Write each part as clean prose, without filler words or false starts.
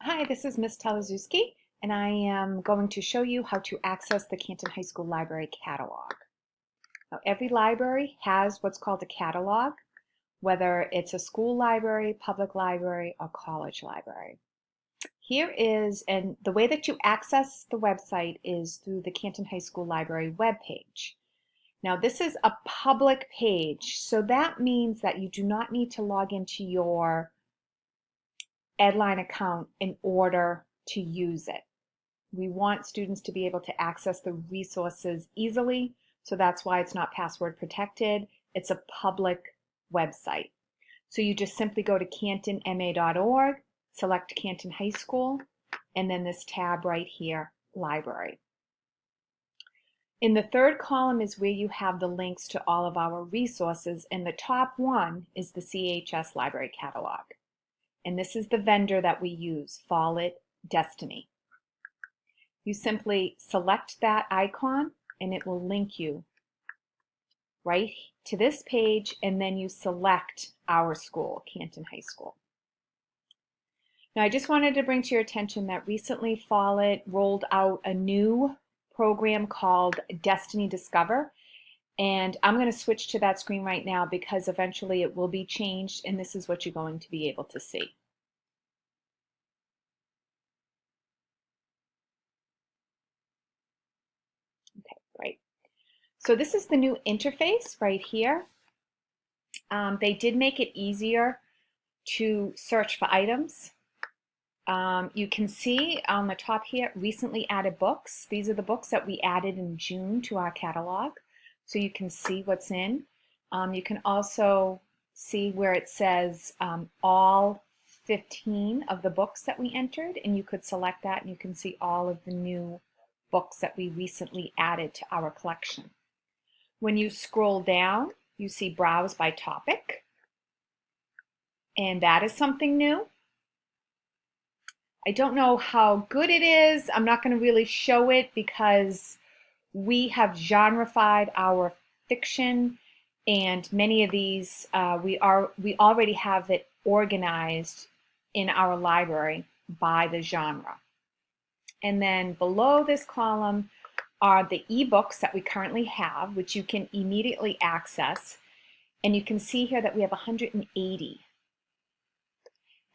Hi, this is Miss Talazewski, and I am going to show you how to access the Canton High School Library catalog. Now, every library has what's called a catalog, whether it's a school library, public library, or college library. Here is, and the way that you access the website is through the Canton High School Library webpage. Now, this is a public page, so that means that you do not need to log into your Edline account in order to use it. We want students to be able to access the resources easily, so that's why it's not password protected. It's a public website. So you just simply go to cantonma.org, select Canton High School, and then this tab right here, Library. In the third column is where you have the links to all of our resources, and the top one is the CHS Library Catalog. And this is the vendor that we use, Follett Destiny. You simply select that icon and it will link you right to this page, and then you select our school, Canton High School. Now, I just wanted to bring to your attention that recently Follett rolled out a new program called Destiny Discover, and I'm going to switch to that screen right now because eventually it will be changed, and this is what you're going to be able to see. Okay, great. So this is the new interface right here. They did make it easier to search for items. You can see on the top here, recently added books. These are the books that we added in June to our catalog, so you can see what's in. You can also see where it says all 15 of the books that we entered, and you could select that and you can see all of the new books that we recently added to our collection. When you scroll down, you see Browse by Topic, and that is something new. I don't know how good it is. I'm not going to really show it because we have genreified our fiction, and many of these we already have it organized in our library by the genre. And then below this column are the ebooks that we currently have, which you can immediately access. And you can see here that we have 180.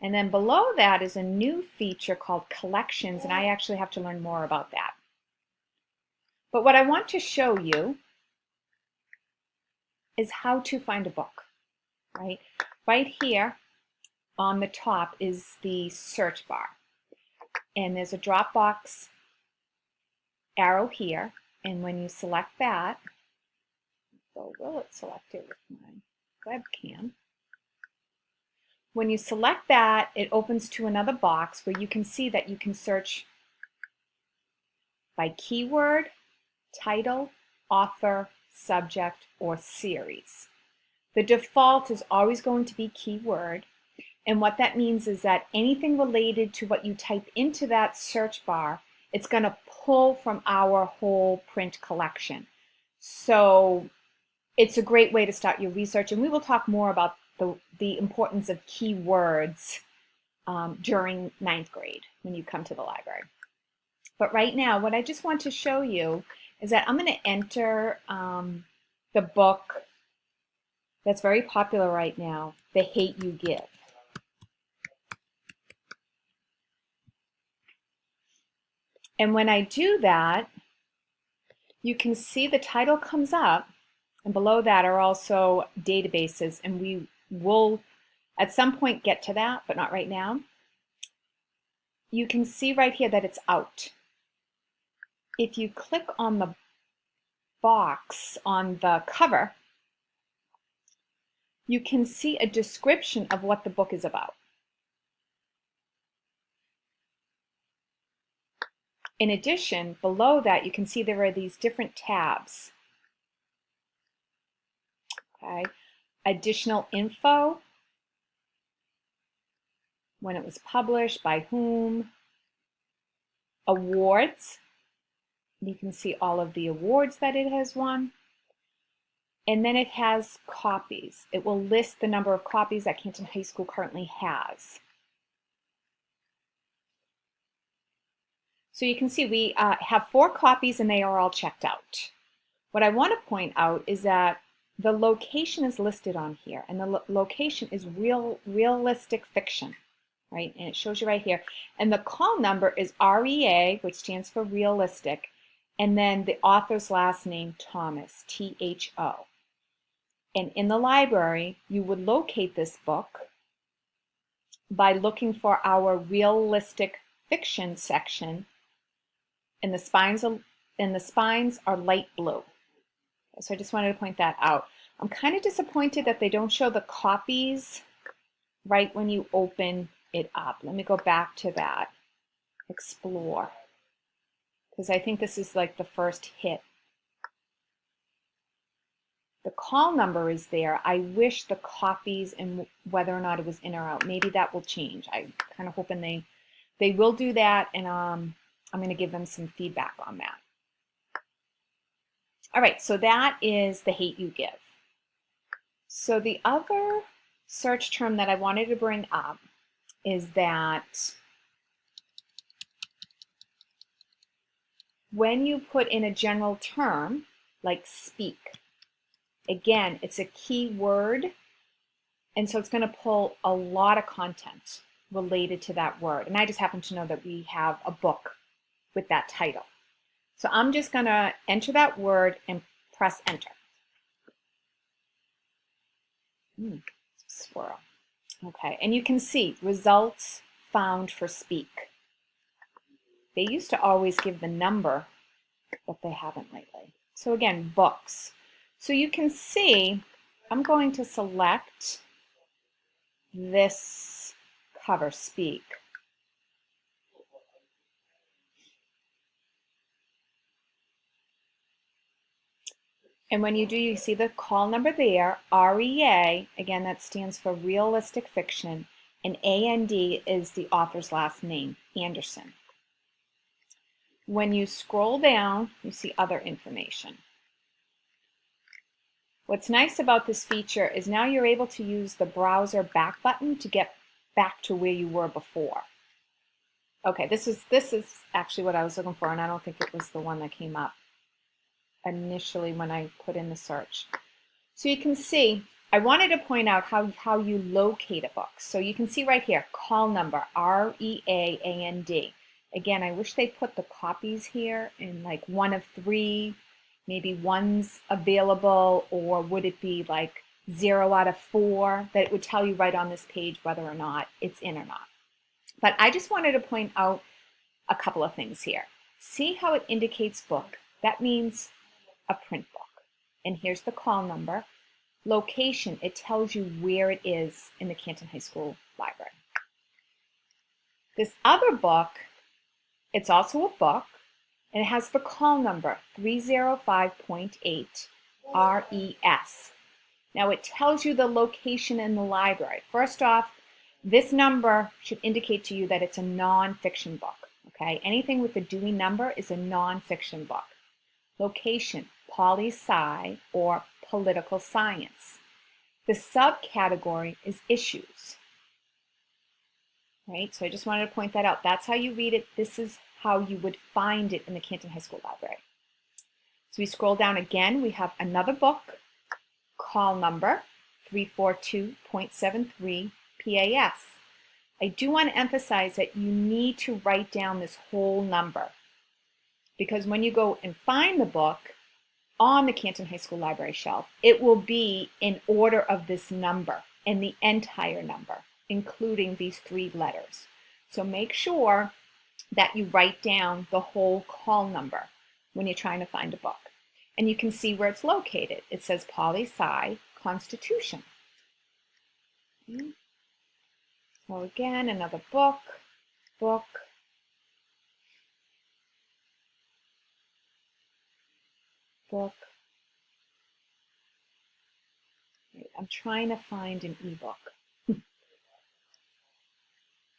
And then below that is a new feature called Collections, and I actually have to learn more about that. But what I want to show you is how to find a book, right? Right here on the top is the search bar. And there's a Dropbox arrow here, and when you select that, so will it select it with my webcam? When you select that, it opens to another box where you can see that you can search by keyword, title, author, subject, or series. The default is always going to be keyword, and what that means is that anything related to what you type into that search bar, it's going to pull from our whole print collection. So it's a great way to start your research, and we will talk more about the importance of keywords during 9th grade when you come to the library. But right now, what I just want to show you is that I'm going to enter the book that's very popular right now, The Hate U Give. And when I do that, you can see the title comes up, and below that are also databases, and we will at some point get to that, but not right now. You can see right here that it's out. If you click on the box on the cover, you can see a description of what the book is about. In addition, below that, you can see there are these different tabs. Okay, additional info, when it was published, by whom, awards. You can see all of the awards that it has won. And then it has copies. It will list the number of copies that Canton High School currently has. So you can see we have 4 copies and they are all checked out. What I want to point out is that the location is listed on here, and the location is realistic fiction, right? And it shows you right here. And the call number is REA, which stands for realistic, and then the author's last name, Thomas, THO. And in the library, you would locate this book by looking for our realistic fiction section, and the spines are light blue. So I just wanted to point that out. I'm kind of disappointed that they don't show the copies right when you open it up. Let me go back to that. Explore. Because I think this is like the first hit. The call number is there. I wish the copies and whether or not it was in or out. Maybe that will change. I'm kind of hoping they will do that, and I'm going to give them some feedback on that. All right, so that is The Hate U Give. So the other search term that I wanted to bring up is that when you put in a general term like speak, again, it's a key word, and so it's going to pull a lot of content related to that word. And I just happen to know that we have a book with that title. So I'm just going to enter that word and press enter. Swirl. Okay, and you can see results found for speak. They used to always give the number, but they haven't lately. So again, books. So you can see, I'm going to select this cover, speak. And when you do, you see the call number there, REA, again, that stands for realistic fiction, and AND is the author's last name, Anderson. When you scroll down, you see other information. What's nice about this feature is now you're able to use the browser back button to get back to where you were before. Okay, this is actually what I was looking for, and I don't think it was the one that came up initially when I put in the search. So you can see, I wanted to point out how you locate a book. So you can see right here, call number, REAAND. Again, I wish they put the copies here in like 1 of 3, maybe 1's available, or would it be like 0 out of 4, that it would tell you right on this page whether or not it's in or not. But I just wanted to point out a couple of things here. See how it indicates book? That means a print book. And here's the call number. Location, it tells you where it is in the Canton High School Library. This other book, it's also a book, and it has the call number 305.8 RES. Now it tells you the location in the library. First off, this number should indicate to you that it's a non-fiction book. Okay, anything with the Dewey number is a non-fiction book. Location, poli-sci or political science. The subcategory is issues. Right, so I just wanted to point that out. That's how you read it. This is how you would find it in the Canton High School Library. So we scroll down again, we have another book, call number 342.73 PAS. I do want to emphasize that you need to write down this whole number, because when you go and find the book on the Canton High School Library shelf, it will be in order of this number and the entire number, including these 3 letters. So make sure that you write down the whole call number when you're trying to find a book. And you can see where it's located. It says poli-sci Constitution. So again, another book. I'm trying to find an ebook.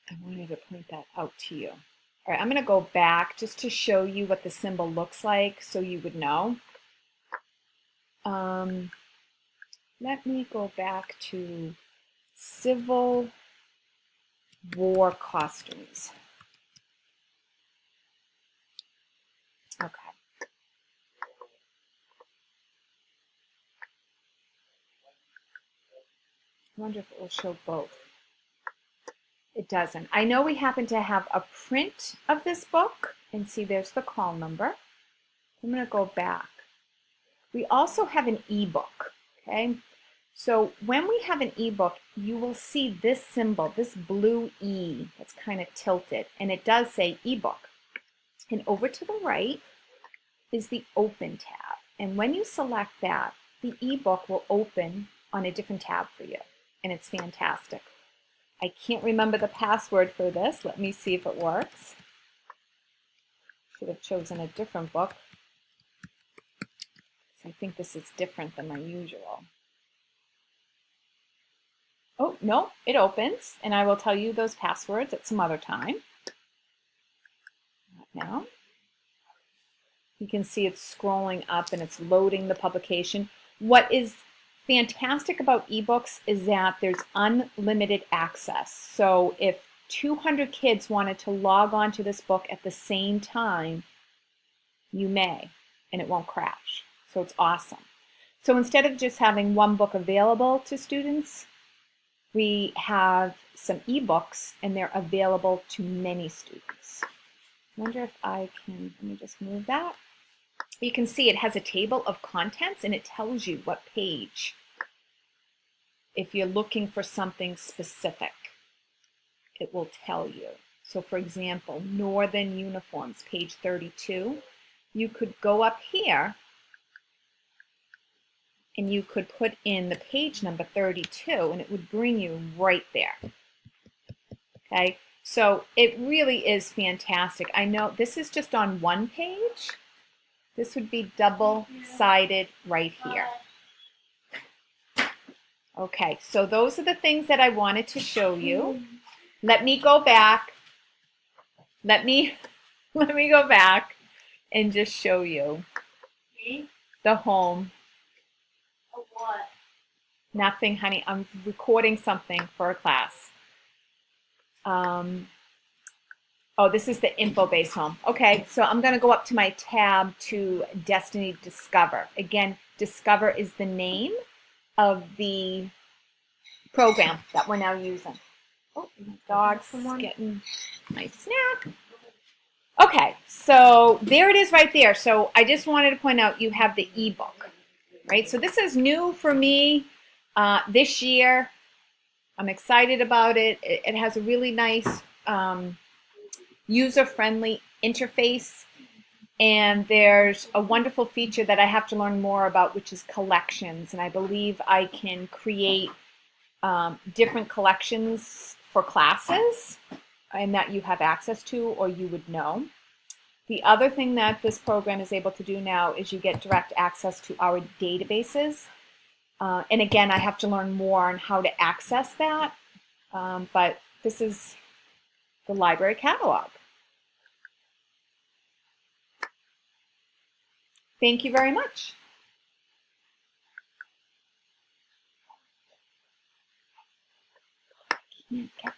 I wanted to point that out to you. All right, I'm going to go back just to show you what the symbol looks like so you would know. Let me go back to Civil War costumes. Okay. I wonder if it will show both. It doesn't. I know we happen to have a print of this book, and see there's the call number. I'm going to go back. We also have an ebook, okay? So when we have an ebook, you will see this symbol, this blue E that's kind of tilted, and it does say ebook. And over to the right is the open tab. And when you select that, the ebook will open on a different tab for you, and it's fantastic. I can't remember the password for this. Let me see if it works. Should have chosen a different book. I think this is different than my usual. Oh, no, it opens, and I will tell you those passwords at some other time. Not now. You can see it's scrolling up and it's loading the publication. What is fantastic about ebooks is that there's unlimited access. So if 200 kids wanted to log on to this book at the same time, you may, and it won't crash. So it's awesome. So instead of just having one book available to students, we have some ebooks, and they're available to many students. I wonder if I can, let me just move that. You can see it has a table of contents, and it tells you what page. If you're looking for something specific, it will tell you. So for example, Northern Uniforms, page 32. You could go up here and you could put in the page number 32, and it would bring you right there. Okay, so it really is fantastic. I know this is just on one page. This would be double-sided right here. Okay, so those are the things that I wanted to show you. Let me go back. Let me go back and just show you the home. What? Nothing, honey. I'm recording something for a class. Oh, this is the info-based home. Okay, so I'm going to go up to my tab to Destiny Discover. Again, Discover is the name of the program that we're now using. Oh, my dog's getting my snack. Okay, so there it is right there. So I just wanted to point out you have the ebook, right? So this is new for me this year. I'm excited about it. It has a really nice user-friendly interface, and there's a wonderful feature that I have to learn more about, which is collections, and I believe I can create different collections for classes and that you have access to or you would know. The other thing that this program is able to do now is you get direct access to our databases, and again I have to learn more on how to access that, but this is the library catalog. Thank you very much. Can't get